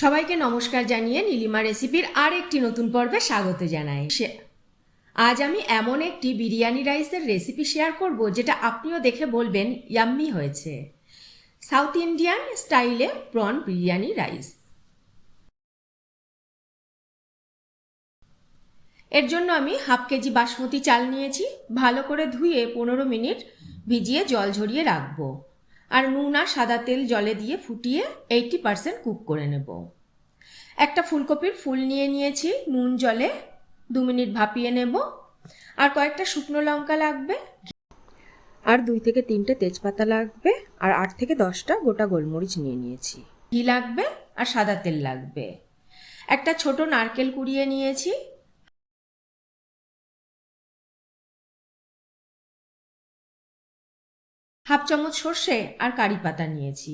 সবাইকে নমস্কার জানিয়ে নীলিমা রেসিপির আর একটি নতুন পর্বে স্বাগত জানাই। আজ আমি এমন একটি বিরিয়ানি রাইসের রেসিপি শেয়ার করব যেটা আপনিও দেখে বলবেন ইয়াম্মি হয়েছে। সাউথ ইন্ডিয়ান স্টাইলে প্রন বিরিয়ানি রাইস। এর জন্য আমি হাফ কেজি বাসমতি চাল নিয়েছি। ভালো করে ধুয়ে 15 মিনিট ভিজিয়ে জল ঝরিয়ে রাখবো। আর নুন আর সাদা তেল জলে দিয়ে ফুটিয়ে 80% কুক করে নেব। একটা ফুলকপির ফুল নিয়েছি, নুন জলে 2 মিনিট ভাপিয়ে নেব। আর কয়েকটা শুকনো লঙ্কা লাগবে, আর 2 থেকে 3টে তেজপাতা লাগবে, আর 8 থেকে 10টা গোটা গোলমরিচ নিয়েছি। ঘি লাগবে আর সাদা তেল লাগবে। একটা ছোট নারকেল কুড়িয়ে নিয়েছি। হাফ চামচ সর্ষে আর কারি পাতা নিয়েছি।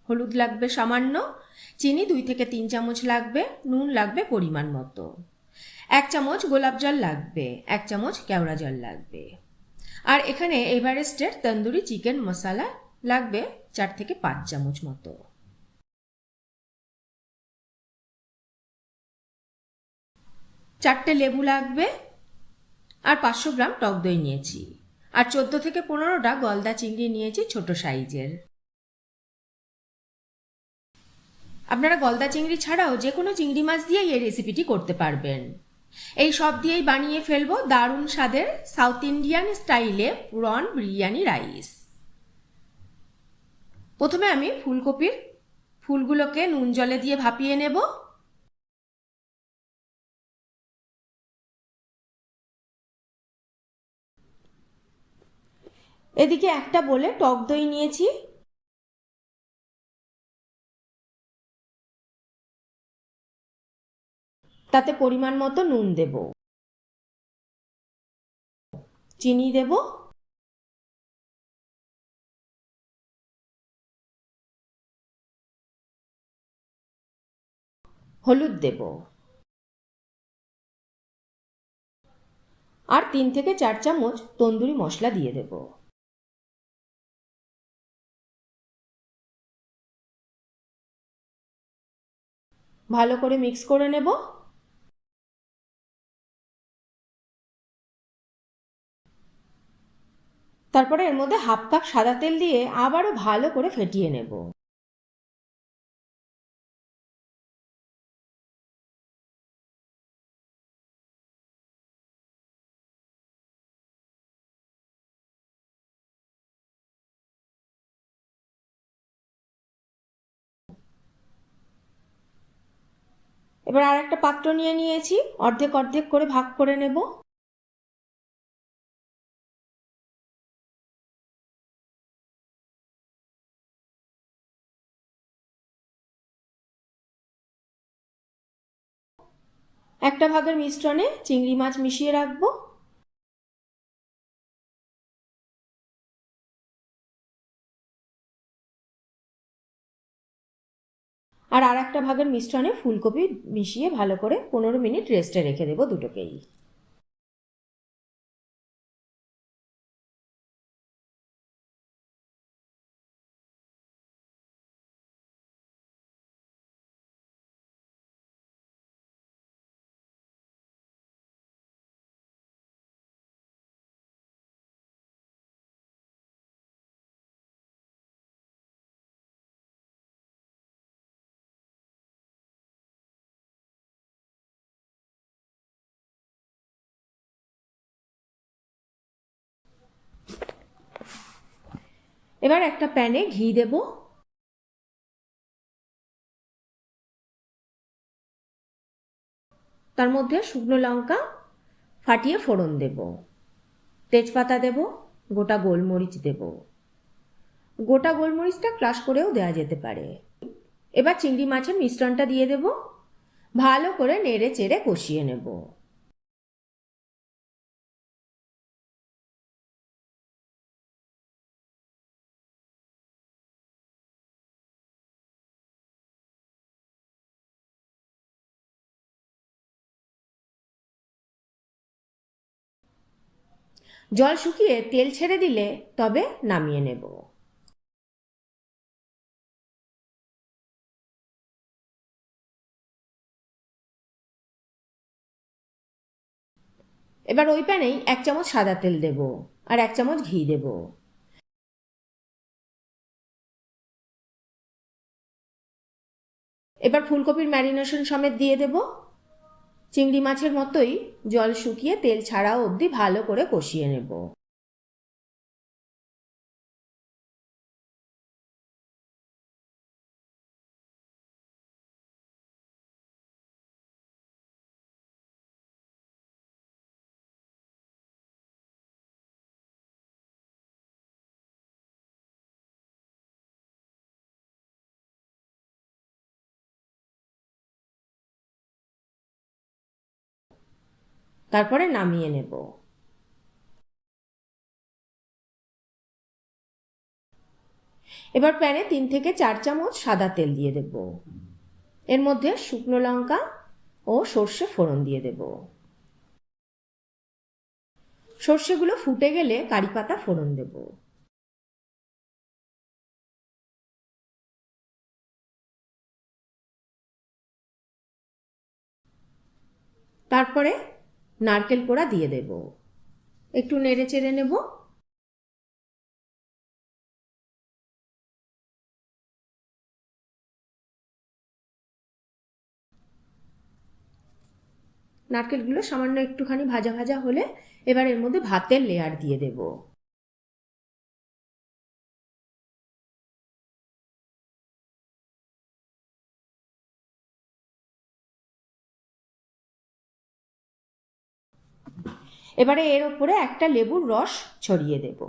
হলুদ লাগবে সামান্য, চিনি 2 থেকে 3 চামচ লাগবে, নুন লাগবে পরিমাণ মতো। 1 চামচ গোলাপ জল লাগবে, 1 চামচ কেওড়া জল লাগবে। আর এখানে এভারেস্টের তন্দুরি চিকেন মশলা লাগবে 4 থেকে 5 চামচ মতো। 4টে লেবু লাগবে, আর 500 গ্রাম টক দই নিয়েছি। আর 14 থেকে 15টা গলদা চিংড়ি নিয়েছি ছোট সাইজের। আপনারা গলদা চিংড়ি ছাড়াও যে কোনো চিংড়ি মাছ দিয়েই এই রেসিপিটি করতে পারবেন। এই সব দিয়েই বানিয়ে ফেলবো দারুণ স্বাদের সাউথ ইন্ডিয়ান স্টাইলে প্রন বিরিয়ানি রাইস। প্রথমে আমি ফুলকপির ফুলগুলোকে নুন জলে দিয়ে ভাপিয়ে নেব। এদিকে একটা বলে টক দই নিয়েছি। তাতে পরিমাণ মতো নুন দেব, চিনি দেব, হলুদ দেব, আর 3 থেকে 4 চামচ তন্দুরি মশলা দিয়ে দেব। ভালো করে মিক্স করে নেব। তারপরে এর মধ্যে হাফ কাপ সাদা তেল দিয়ে আবারও ভালো করে ফেটিয়ে নেব। এবার আর একটা পাত্র নিয়েছি, অর্ধেক অর্ধেক করে ভাগ করে নেব। একটা ভাগের মিশ্রণে চিংড়ি মাছ মিশিয়ে রাখবো। আর একটা ভাগের মিশ্রণে ফুলকপি মিশিয়ে ভালো করে 15 মিনিট রেস্টে রেখে দেবো দুটোকেই। এবার একটা প্যানে ঘি দেব। তার মধ্যে শুকনো লঙ্কা ফাটিয়ে ফোড়ন দেব, তেজপাতা দেব, গোটা গোলমরিচ দেব। গোটা গোলমরিচটা ক্রাশ করেও দেওয়া যেতে পারে। এবার চিংড়ি মাছের মিশ্রণটা দিয়ে দেব, ভালো করে নেড়ে চেড়ে কষিয়ে নেব। জল শুকিয়ে তেল ছেড়ে দিলে তবে নামিয়ে নেব। এবার ওই প্যানেই 1 চামচ সাদা তেল দেব আর 1 চামচ ঘি দেব। এবার ফুলকপির ম্যারিনেশন সমেত দিয়ে দেব। চিংড়ি মাছের মতোই জল শুকিয়ে তেল ছাড়া অবধি ভালো করে কষিয়ে নেব। তারপরে নামিয়ে নেব। এবার প্যানে 3 থেকে 4 চামচ সাদা তেল দিয়ে দেব। এর মধ্যে শুকনো লঙ্কা ও সর্ষে ফোড়ন দিয়ে দেব। সর্ষেগুলো ফুটে গেলে কারি পাতা ফোড়ন দেব। তারপরে নারকেল কোড়া দিয়ে দেব। একটু নেড়ে চেড়ে নেব। নারকেলগুলো সামান্য একটুখানি ভাজা ভাজা হলে এবার এর মধ্যে ভাতের লেয়ার দিয়ে দেব। এবারে এর ওপরে একটা লেবুর রস ছড়িয়ে দেব।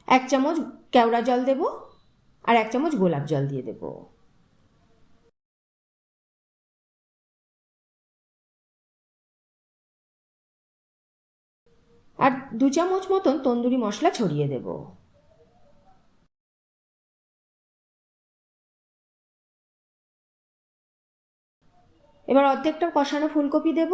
এক চামচ কেওড়া জল দেব আর 1 চামচ গোলাপ জল দিয়ে দেব। আর 2 চামচ মতন তন্দুরি মশলা ছড়িয়ে দেব। এবার অর্ধেকটা কষানো ফুলকপি দেব।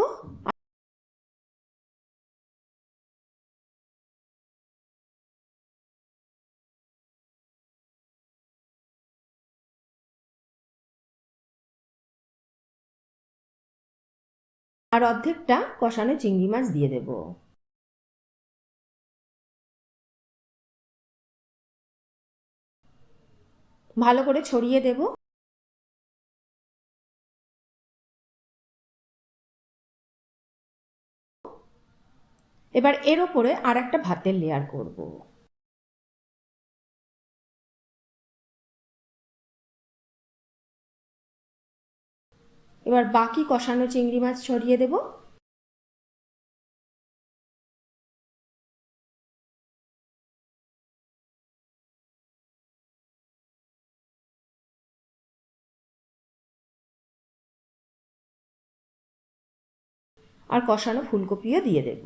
আর অর্ধেকটা কষানো চিংড়ি মাছ দিয়ে দেব। ভালো করে ছড়িয়ে দেব। এবার এর ওপরে আর একটা ভাতের লেয়ার করব। এবার বাকি কষানো চিংড়ি মাছ ছড়িয়ে দেব। আর কষানো ফুলকপিও দিয়ে দেব।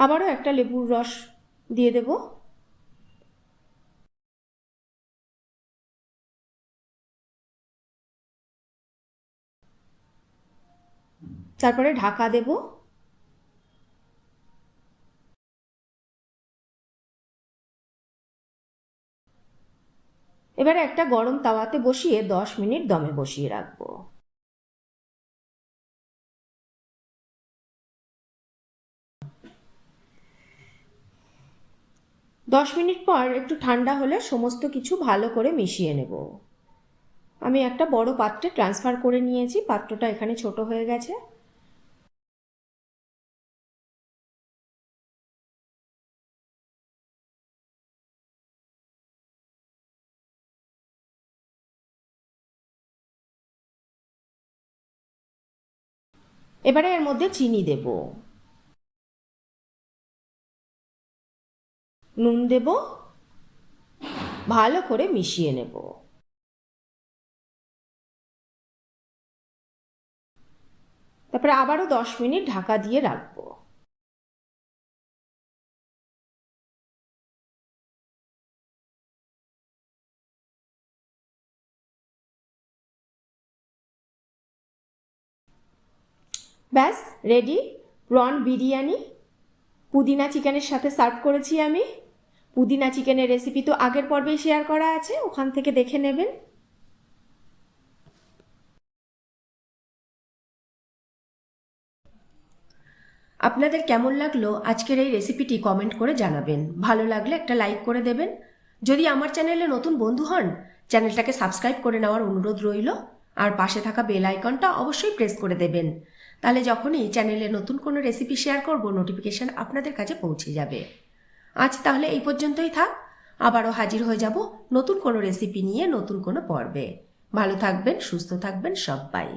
আবারও একটা লেবুর রস দিয়ে দেব। তারপরে ঢাকা দেব। এবারে একটা গরম তাওয়াতে বসিয়ে 10 মিনিট দমে বসিয়ে রাখবো। 10 মিনিট পর একটু ঠান্ডা হলে সমস্ত কিছু ভালো করে মিশিয়ে নেব। আমি একটা বড় পাত্রে ট্রান্সফার করে নিয়েছি, পাত্রটা এখানে ছোট হয়ে গেছে। এবারে এর মধ্যে চিনি দেব, নুন দেব, ভালো করে মিশিয়ে নেব। তারপরে আবারও 10 মিনিট ঢাকা দিয়ে রাখবো। ব্যাস রেডি প্রন বিরিয়ানি। পুদিনা চিকেনের সাথে সার্ভ করেছি আমি। পুদিনা চিকেনের রেসিপি তো আগের পর্বেই শেয়ার করা আছে, ওখান থেকে দেখে নেবেন। আপনাদের কেমন লাগলো আজকের এই রেসিপিটি কমেন্ট করে জানাবেন। ভালো লাগলে একটা লাইক করে দেবেন। যদি আমার চ্যানেলে নতুন বন্ধু হন, চ্যানেলটাকে সাবস্ক্রাইব করে নেওয়ার অনুরোধ রইল। আর পাশে থাকা বেল আইকনটা অবশ্যই প্রেস করে দেবেন, তাহলে যখনই চ্যানেলে নতুন কোনো রেসিপি শেয়ার করব নোটিফিকেশান আপনাদের কাছে পৌঁছে যাবে। আজ তাহলে এই পর্যন্তই থাক। আবারও হাজির হয়ে যাব নতুন কোনো রেসিপি নিয়ে নতুন কোনো পর্বে। ভালো থাকবেন, সুস্থ থাকবেন সবাই।